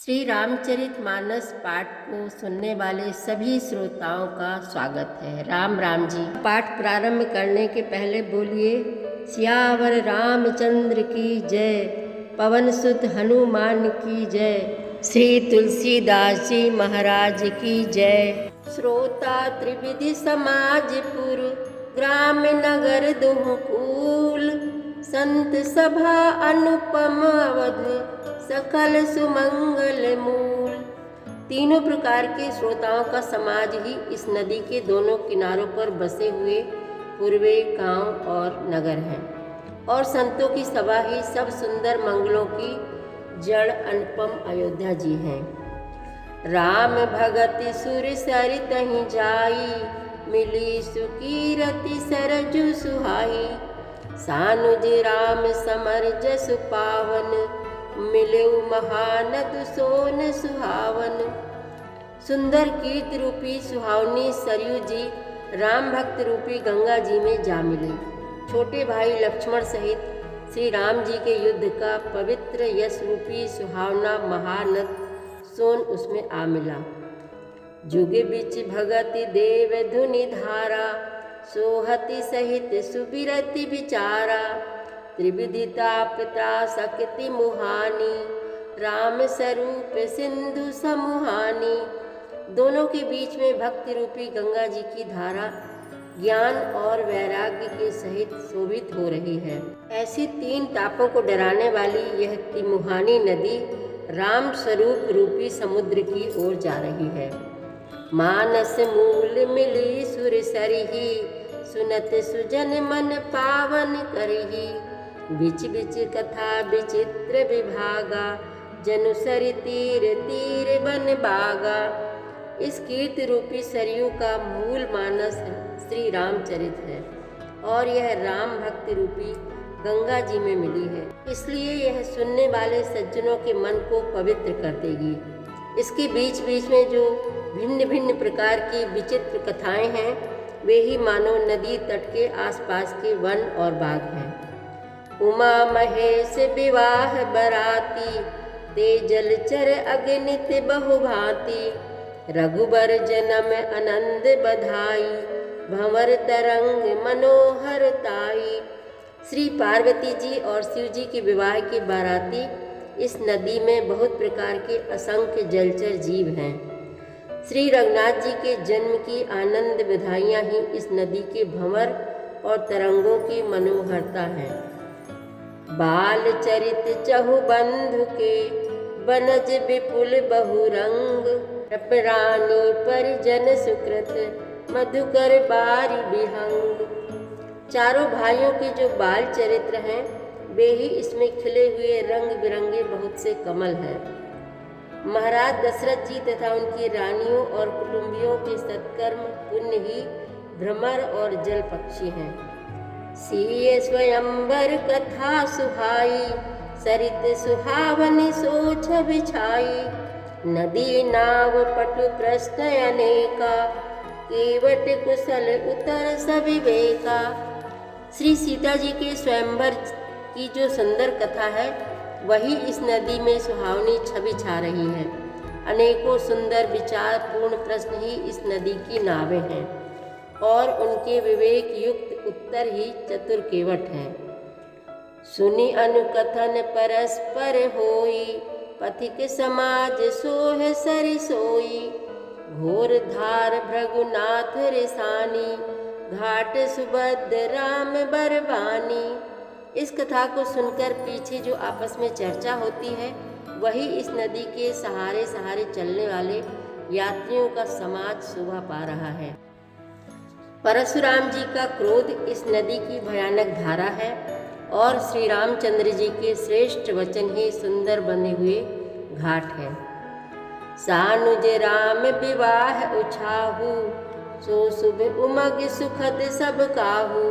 श्री रामचरितमानस पाठ को सुनने वाले सभी श्रोताओं का स्वागत है। राम राम जी। पाठ प्रारंभ करने के पहले बोलिए सियावर रामचंद्र की जय, पवन सुत हनुमान की जय, श्री तुलसीदास जी महाराज की जय। श्रोता त्रिविधि समाजपुर, ग्राम नगर दुहकूल, संत सभा अनुपम अवध, सकल सुमंगल मूल। तीनों प्रकार के श्रोताओं का समाज ही इस नदी के दोनों किनारों पर बसे हुए पूर्वे गांव और नगर हैं, और संतों की सभा ही सब सुंदर मंगलों की जड़ अनुपम अयोध्या जी हैं। राम भगति सुर सरितहि जाई, मिली सुकीरति सरजु सुहाई, सानुज राम समर जसु पावन, मिलेउ महानद सोन सुहावन। सुंदर कीर्त रूपी सुहावनी सरयू जी राम भक्त रूपी गंगा जी में जा मिले। छोटे भाई लक्ष्मण सहित श्री राम जी के युद्ध का पवित्र यश रूपी सुहावना महानद सोन उसमें आ मिला। जुगे बिच भगति देव धुनि धारा, सोहति सहित सुबिरति विचारा, त्रिविधिता शक्ति मुहानी, राम स्वरूप सिंधु समुहानी। दोनों के बीच में भक्ति रूपी गंगा जी की धारा ज्ञान और वैराग्य के सहित शोभित हो रही है। ऐसी तीन तापों को डराने वाली यह तिमुहानी नदी राम स्वरूप रूपी समुद्र की ओर जा रही है। मानस मूल मिली सुर सरही, सुनत सुजन मन पावन करही, बिच बिच कथा विचित्र विभागा, जनु सरि तीर तीर बन बागा। इस कीर्ति रूपी सरयू का मूल मानस श्री रामचरित है, और यह राम भक्ति रूपी गंगा जी में मिली है, इसलिए यह सुनने वाले सज्जनों के मन को पवित्र कर देगी। इसके बीच बीच में जो भिन्न भिन्न प्रकार की विचित्र कथाएं हैं, वे ही मानो नदी तट के आसपास के वन और बाग हैं। उमा महेश विवाह बराती, ते जलचर अगणित बहुभांति, रघुबर जन्म आनंद बधाई, भंवर तरंग मनोहर ताई। श्री पार्वती जी और शिव जी के विवाह की बाराती इस नदी में बहुत प्रकार के असंख्य जलचर जीव हैं। श्री रघुनाथ जी के जन्म की आनंद बधाइयाँ ही इस नदी के भंवर और तरंगों की मनोहरता है। बाल चरित चहु बंधु के, बनज विपुल बहुरंग, रानी परिजन सुकृत, मधुकर बारी विहंग। चारों भाइयों के जो बाल चरित्र हैं, वे ही इसमें खिले हुए रंग बिरंगे बहुत से कमल हैं। महाराज दशरथ जी तथा उनकी रानियों और कुटुंबियों के सत्कर्म पुण्य ही भ्रमर और जल पक्षी हैं। सीय स्वयंवर कथा सुहाई, सरित सुहावनी सोच बिछाई, नदी नाव पटु प्रश्न अनेका, केवट कुशल उतर सविवेका। श्री सीता जी के स्वयंवर की जो सुंदर कथा है, वही इस नदी में सुहावनी छवि छा रही है। अनेकों सुंदर विचार पूर्ण प्रश्न ही इस नदी की नावें हैं, और उनके विवेक युक्त उत्तर ही चतुर केवट हैं। सुनि अनुकथन परस्पर होई, पथिक समाज सोह सरि सोई, घोर धार भृगुनाथ रिसानी, घाट सुभद्र राम बरबानी। इस कथा को सुनकर पीछे जो आपस में चर्चा होती है, वही इस नदी के सहारे सहारे चलने वाले यात्रियों का समाज शोभा पा रहा है। परशुराम जी का क्रोध इस नदी की भयानक धारा है, और श्री रामचंद्र जी के श्रेष्ठ वचन ही सुंदर बने हुए घाट है। सानुज राम विवाह उछाहू, सो शुभ उमग सुखद सब काहू,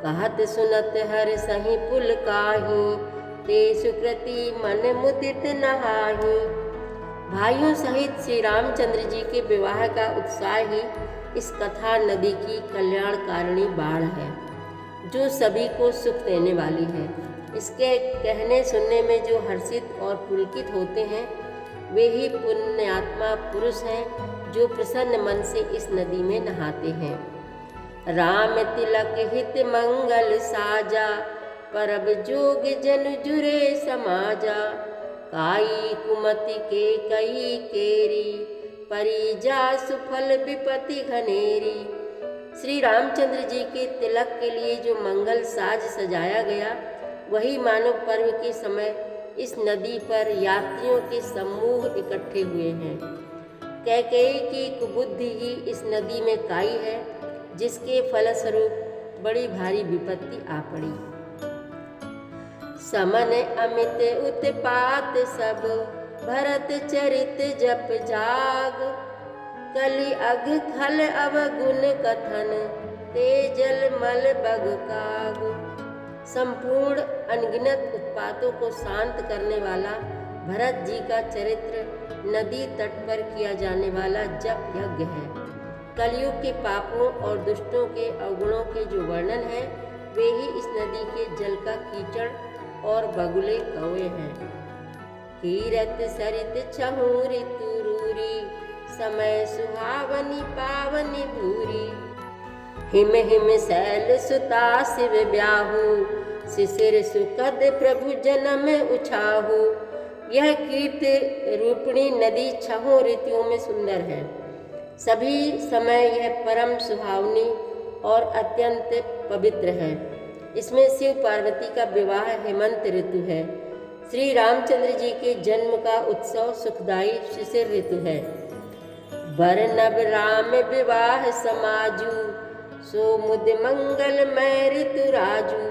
कहत सुनत हर सही पुल काही, ते सुकृति मन मुदित नहाही। भाइयों सहित श्री रामचंद्र जी के विवाह का उत्साह ही इस कथा नदी की कल्याणकारिणी बाढ़ है, जो सभी को सुख देने वाली है। इसके कहने सुनने में जो हर्षित और पुलकित होते हैं, वे ही पुण्यात्मा पुरुष हैं जो प्रसन्न मन से इस नदी में नहाते हैं। राम तिलक हित मंगल साजा, परब जोग जन जुरे समाजा। काई कुमति के कई केरी, परिजा सुफल विपति घनेरी। श्री रामचंद्र जी के तिलक के लिए जो मंगल साज सजाया गया, वही मानव पर्व के समय इस नदी पर यात्रियों के समूह इकट्ठे हुए हैं। कैकेयी की कुबुद्धि ही इस नदी में काई है, जिसके फलस्वरूप बड़ी भारी विपत्ति आ पड़ी। समन अमित उत्पात सब, भरत चरित जप जाग। कलि अघ खल अवगुण कथन, तेजल मल बग काग। संपूर्ण अनगिनत उत्पातों को शांत करने वाला भरत जी का चरित्र नदी तट पर किया जाने वाला जप यज्ञ है। कलयुग के पापों और दुष्टों के अवगुणों के जो वर्णन है, वे ही इस नदी के जल का कीचड़ और बगुले कौए हैं। कीरत सरित छहु ऋतु रूरी, समय सुहावनी पावनी भूरी। हिम हिम शैल सुता शिव ब्याहु, शिशिर सुखद प्रभु जन्म उछाहु। यह कीर्ति रूपिणी नदी छहों ऋतुओं में सुंदर है। सभी समय यह परम सुहावनी और अत्यंत पवित्र है। इसमें शिव पार्वती का विवाह हेमंत ऋतु है। श्री रामचंद्र जी के जन्म का उत्सव सुखदायी शिशिर ऋतु है। बरनब राम विवाह समाजू, सो मुद मंगल मय ऋतु राजू।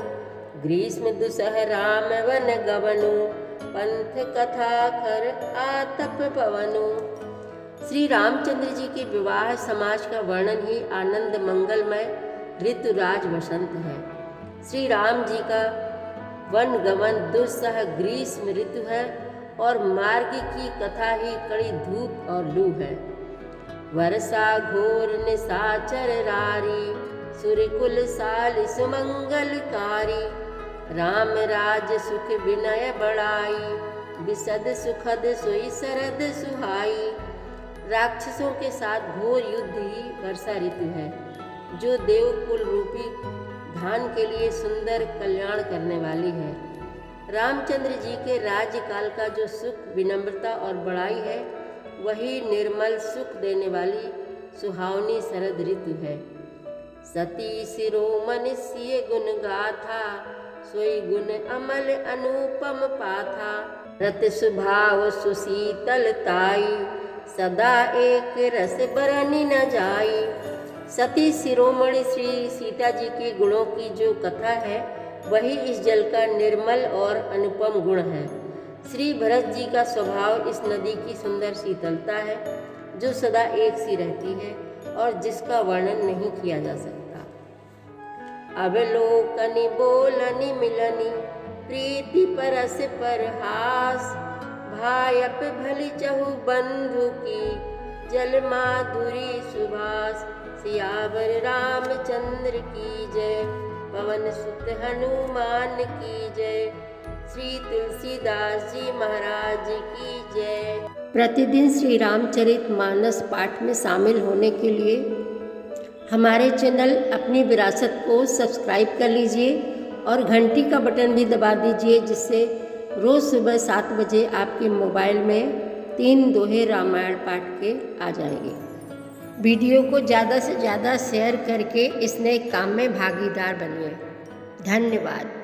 ग्रीष्म दुसह राम वन गवनु, पंथ कथा कर आतप पवनु। श्री रामचंद्र जी के विवाह समाज का वर्णन ही आनंद मंगलमय ऋतुराज वसंत है। श्री राम जी का वन गमन दुस्सह ग्रीष्म ऋतु है और मार्ग की कथा ही कड़ी धूप और लू है। वर्षा घोर निशाचर रारी, सुरकुल साल सुमंगलकारी। राम राज सुख विनय बड़ाई, विशद सुखद सोई शरद सुहाई। राक्षसों के साथ घोर युद्ध ही वर्षा ऋतु है, जो देवकुल रूपी धान के लिए सुंदर कल्याण करने वाली है। रामचंद्र जी के राज्यकाल का जो सुख विनम्रता और बड़ाई है, वही निर्मल सुख देने वाली सुहावनी शरद ऋतु है। सती शिरोमणि सिय गुण गाथा, सोई गुण अमल अनुपम पाथा। रत सुभाव सुशीतलताई, सदा एक रस बरनी न जाई। सती शिरोमणि श्री सीता जी के गुणों की जो कथा है, वही इस जल का निर्मल और अनुपम गुण है। श्री भरत जी का स्वभाव इस नदी की सुंदर शीतलता है, जो सदा एक सी रहती है और जिसका वर्णन नहीं किया जा सकता। अवलोकनि बोलनि मिलनि, प्रीति परस परहास। भायप भली चहु बंधु की, जल माधुरी सुभाष। सियावर रामचंद्र की जय, पवन सुत हनुमान की जय। श्री तुलसीदास जी महाराज की जय। प्रतिदिन श्री रामचरित मानस पाठ में शामिल होने के लिए हमारे चैनल अपनी विरासत को सब्सक्राइब कर लीजिए और घंटी का बटन भी दबा दीजिए, जिससे रोज़ सुबह 7 बजे आपके मोबाइल में 3 दोहे रामायण पाठ के आ जाएंगे। वीडियो को ज़्यादा से ज़्यादा शेयर करके इस नए काम में भागीदार बनिए। धन्यवाद।